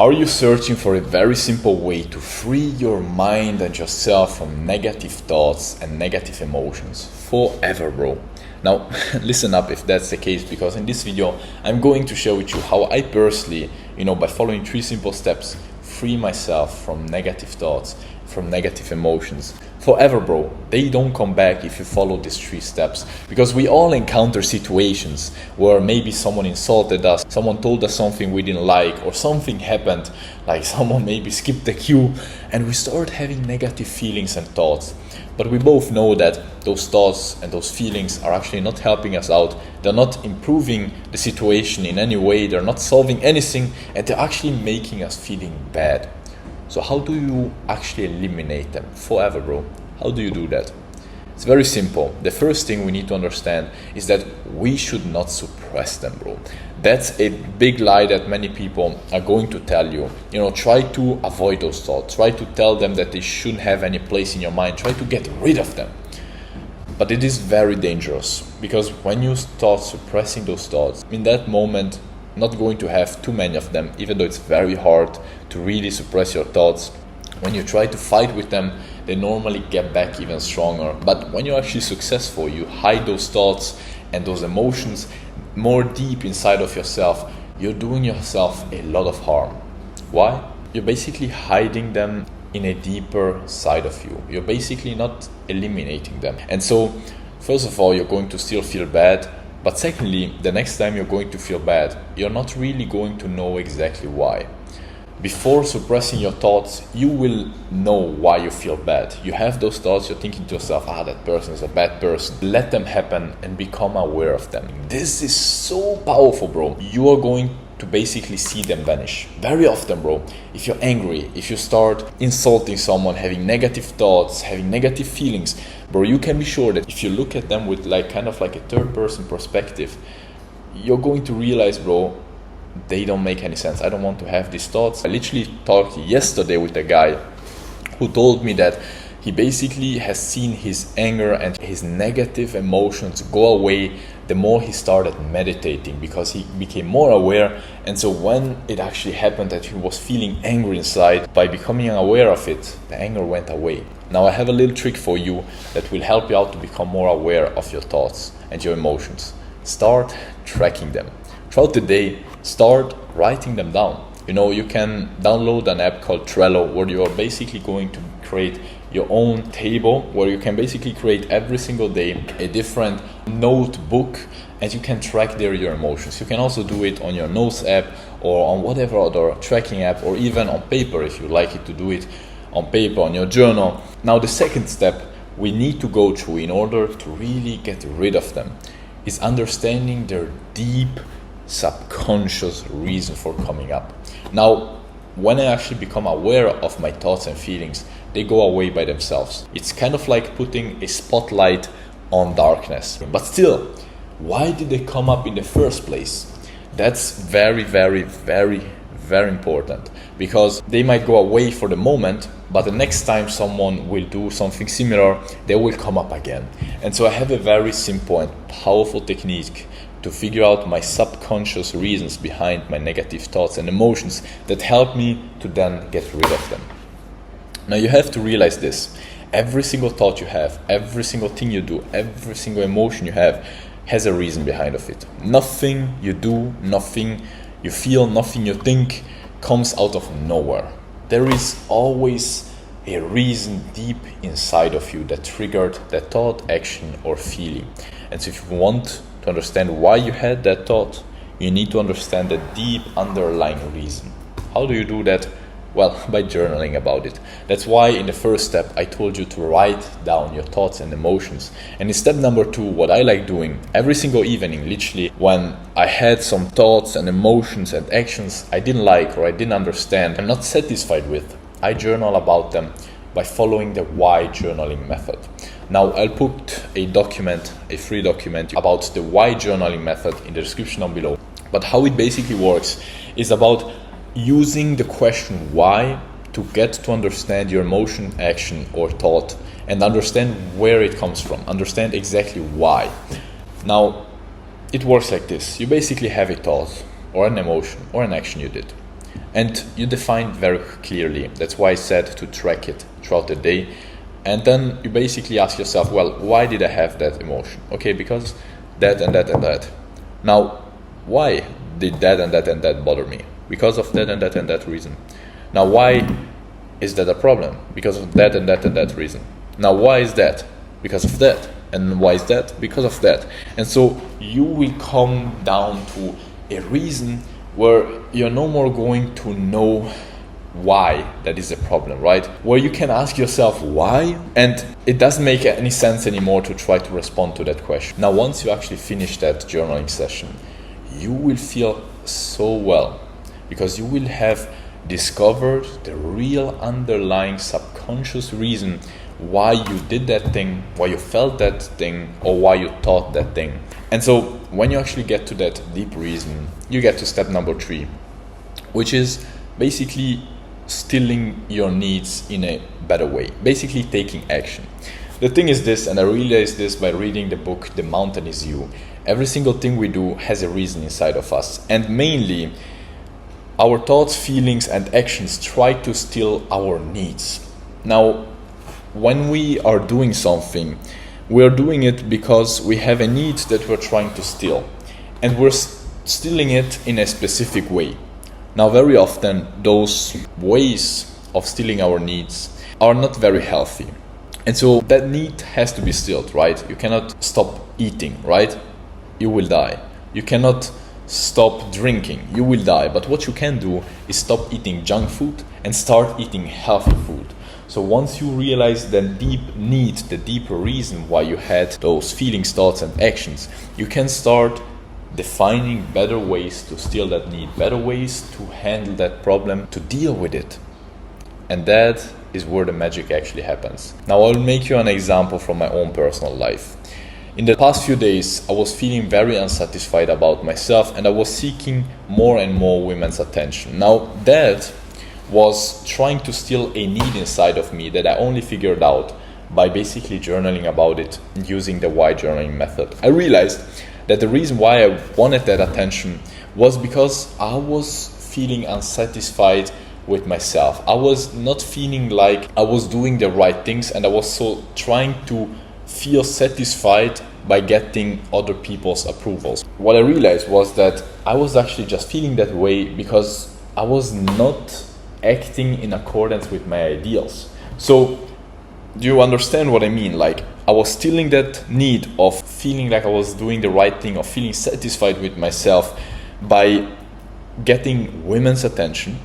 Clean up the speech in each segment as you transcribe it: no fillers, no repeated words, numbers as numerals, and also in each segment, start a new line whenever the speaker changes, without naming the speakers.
Are you searching for a very simple way to free your mind and yourself from negative thoughts and negative emotions forever, bro? Now, listen up if that's the case, because in this video, I'm going to share with you how I personally, by following 3 simple steps, free myself from negative thoughts, from negative emotions forever, bro. They don't come back if you follow these 3 steps, because we all encounter situations where maybe someone insulted us, someone told us something we didn't like, or something happened, like someone maybe skipped the queue, and we start having negative feelings and thoughts. But we both know that those thoughts and those feelings are actually not helping us out. They're not improving the situation in any way. They're not solving anything, and they're actually making us feeling bad. So how do you actually eliminate them forever, bro? How do you do that? It's very simple. The first thing we need to understand is that we should not suppress them, bro. That's a big lie that many people are going to tell you. Try to avoid those thoughts. Try to tell them that they shouldn't have any place in your mind. Try to get rid of them. But it is very dangerous, because when you start suppressing those thoughts, in that moment, not going to have too many of them, even though it's very hard to really suppress your thoughts. When you try to fight with them, they normally get back even stronger. But when you're actually successful, you hide those thoughts and those emotions more deep inside of yourself. You're doing yourself a lot of harm. Why? You're basically hiding them in a deeper side of you. You're basically not eliminating them. And so, first of all, you're going to still feel bad. But secondly, the next time you're going to feel bad, you're not really going to know exactly why. Before suppressing your thoughts, you will know why you feel bad. You have those thoughts, you're thinking to yourself, that person is a bad person. Let them happen and become aware of them. This is so powerful, bro. You are going to basically see them vanish. Very often, bro, if you're angry, if you start insulting someone, having negative thoughts, having negative feelings, bro, you can be sure that if you look at them with kind of like a third person perspective, you're going to realize, bro, they don't make any sense. I don't want to have these thoughts. I literally talked yesterday with a guy who told me that he basically has seen his anger and his negative emotions go away the more he started meditating, because he became more aware. And so when it actually happened that he was feeling angry inside, by becoming aware of it, the anger went away. Now I have a little trick for you that will help you out to become more aware of your thoughts and your emotions. Start tracking them. Throughout the day, start writing them down. You can download an app called Trello, where you are basically going to create your own table, where you can basically create every single day a different notebook, and you can track there your emotions. You can also do it on your Notes app or on whatever other tracking app, or even on paper if you like it to do it on paper, on your journal. Now the second step we need to go through in order to really get rid of them is understanding their deep subconscious reason for coming up. Now, when I actually become aware of my thoughts and feelings, they go away by themselves. It's kind of like putting a spotlight on darkness. But still, why did they come up in the first place? That's very, very, very, very important, because they might go away for the moment, but the next time someone will do something similar, they will come up again. And so I have a very simple and powerful technique to figure out my subconscious reasons behind my negative thoughts and emotions that help me to then get rid of them. Now you have to realize this. Every single thought you have, every single thing you do, every single emotion you have has a reason behind of it. Nothing you do, nothing you feel, nothing you think comes out of nowhere. There is always a reason deep inside of you that triggered that thought, action, or feeling. And so if you want to understand why you had that thought, you need to understand the deep underlying reason. How do you do that? Well, by journaling about it. That's why in the first step I told you to write down your thoughts and emotions. And in step number 2, what I like doing every single evening, literally, when I had some thoughts and emotions and actions I didn't like or I didn't understand, I'm not satisfied with, I journal about them by following the why journaling method. Now I'll put a free document about the why journaling method in the description down below. But how it basically works is about using the question why to get to understand your emotion, action, or thought, and understand where it comes from, understand exactly why. Now, it works like this. You basically have a thought or an emotion or an action you did. And you define very clearly. That's why I said to track it throughout the day. And then you basically ask yourself, well, why did I have that emotion? Okay, because that and that and that. Now, why did that and that and that bother me? Because of that and that and that reason. Now, why is that a problem? Because of that and that and that reason. Now, why is that? Because of that. And why is that? Because of that. And so you will come down to a reason where you're no more going to know why that is a problem, right? Where you can ask yourself why, and it doesn't make any sense anymore to try to respond to that question. Now, once you actually finish that journaling session, you will feel so well, because you will have discovered the real underlying subconscious reason why you did that thing, why you felt that thing, or why you thought that thing. And so when you actually get to that deep reason, you get to step number 3, which is basically stilling your needs in a better way, basically taking action. The thing is this, and I realized this by reading the book The Mountain Is You. Every single thing we do has a reason inside of us, and mainly our thoughts, feelings, and actions try to steal our needs. Now, when we are doing something, we are doing it because we have a need that we're trying to steal, and we're stealing it in a specific way. Now, very often, those ways of stealing our needs are not very healthy. And so that need has to be stilled, right? You cannot stop eating, right? You will die. You cannot stop drinking. You will die. But what you can do is stop eating junk food and start eating healthy food. So once you realize the deep need, the deeper reason why you had those feelings, thoughts, and actions, you can start defining better ways to steal that need, better ways to handle that problem, to deal with it. And that is where the magic actually happens. Now, I'll make you an example from my own personal life. In the past few days, I was feeling very unsatisfied about myself, and I was seeking more and more women's attention. Now, that was trying to steal a need inside of me that I only figured out by basically journaling about it using the why journaling method. I realized that the reason why I wanted that attention was because I was feeling unsatisfied with myself. I was not feeling like I was doing the right things, and I was so trying to feel satisfied by getting other people's approvals. What I realized was that I was actually just feeling that way because I was not acting in accordance with my ideals. So, do you understand what I mean? Like, I was stealing that need of feeling like I was doing the right thing, of feeling satisfied with myself by getting women's attention,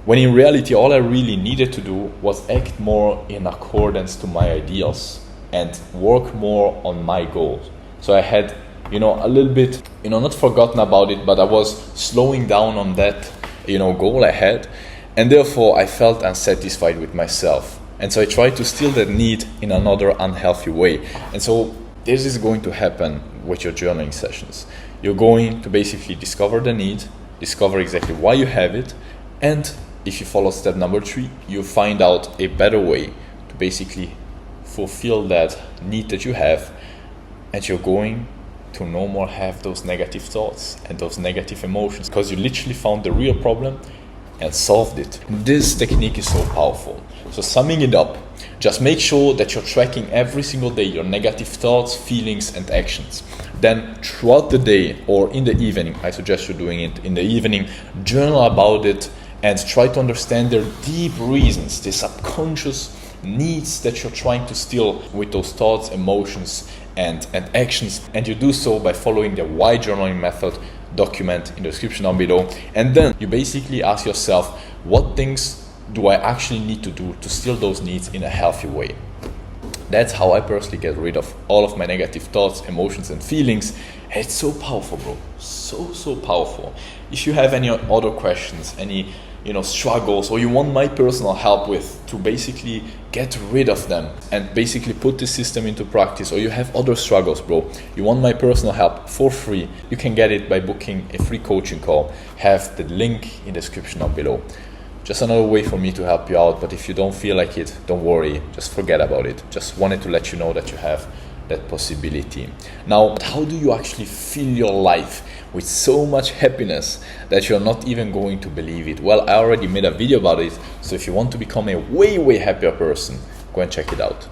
when in reality all I really needed to do was act more in accordance to my ideals and work more on my goals. So I had, a little bit, not forgotten about it, but I was slowing down on that, goal I had, and therefore I felt unsatisfied with myself. And so I tried to steal that need in another unhealthy way. And so this is going to happen with your journaling sessions. You're going to basically discover the need, discover exactly why you have it, and if you follow step number 3, you find out a better way to basically fulfill that need that you have, and you're going to no more have those negative thoughts and those negative emotions, because you literally found the real problem and solved it. This technique is so powerful. So summing it up, just make sure that you're tracking every single day your negative thoughts, feelings, and actions. Then throughout the day or in the evening, I suggest you doing it in the evening, journal about it and try to understand their deep reasons, the subconscious needs that you're trying to steal with those thoughts, emotions, and actions. And you do so by following the why journaling method document in the description down below. And then you basically ask yourself, what things do I actually need to do to steal those needs in a healthy way? That's how I personally get rid of all of my negative thoughts, emotions, and feelings. And it's so powerful, bro. So powerful. If you have any other questions, any struggles, or you want my personal help with to basically get rid of them and basically put this system into practice, or you have other struggles, bro, you want my personal help for free, you can get it by booking a free coaching call. Have the link in the description down below. Just another way for me to help you out, but if you don't feel like it, don't worry, just forget about it. Just wanted to let you know that you have that possibility. Now, how do you actually fill your life with so much happiness that you're not even going to believe it. Well, I already made a video about it, so if you want to become a way happier person, go and check it out.